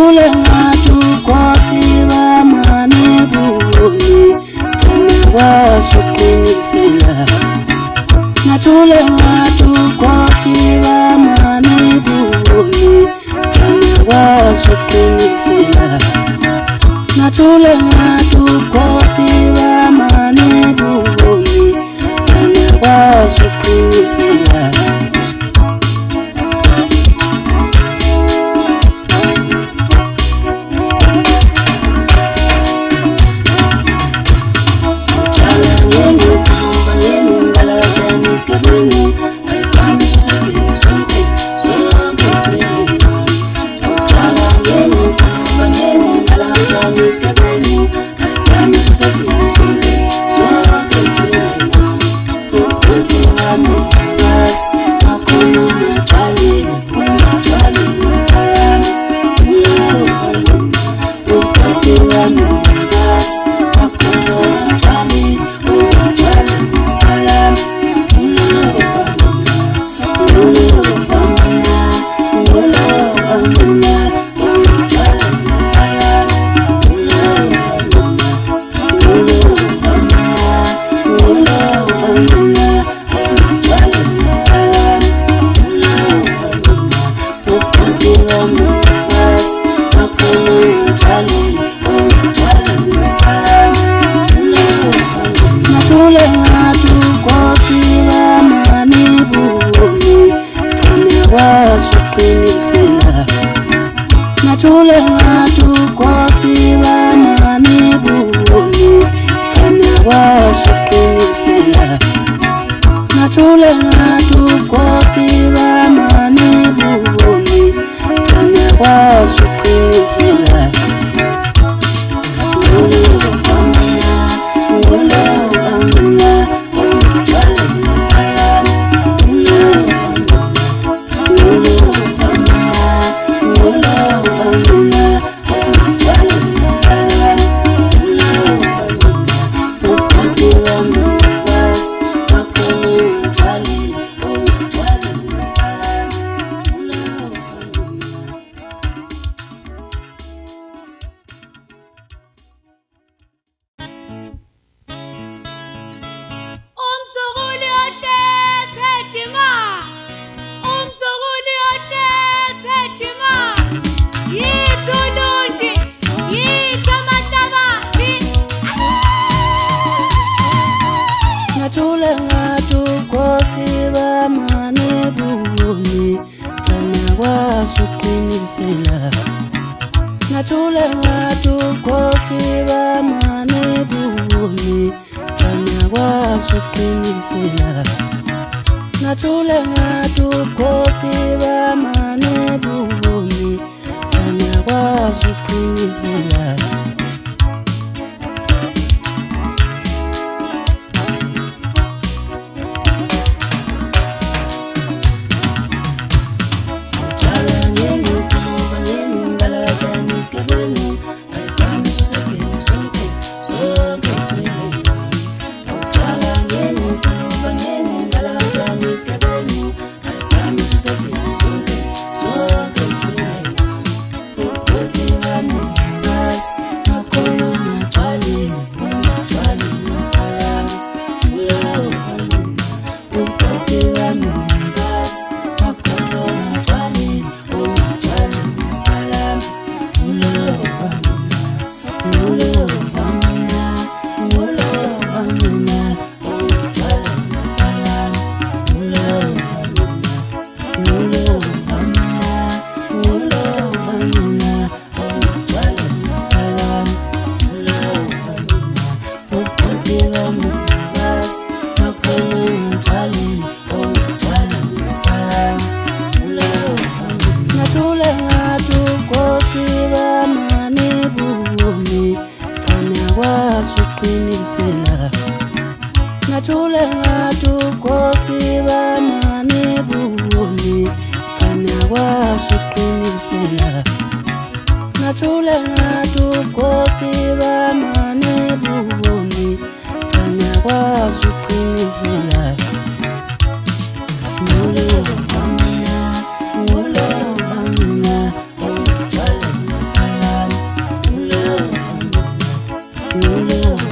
Nathule ngatu kwati wa mani buoni wasukunisela. Nathule ngatu kwati wa mani buoni wasukunisela. Nathule ngatu kwati wa mani buoni wasukunisela. Nathule ngatu kwati wa mani buoni wasukunisela. Nathule ngatu kwati wa mani buoni wasukunisela. Nathule ngatu kwati wa mani buoni wasukunisela. Nathule ngatu kwati wa mani buoni wasukunisela. Nathule ngatu kwati wa mani buoni wasukunisela. Nathule ngatu kwati wa mani buoni wasukunisela. Nathule ngatu kwati wa mani buoni wasukunisela. Mule wa mama, mule wa mama. buoni.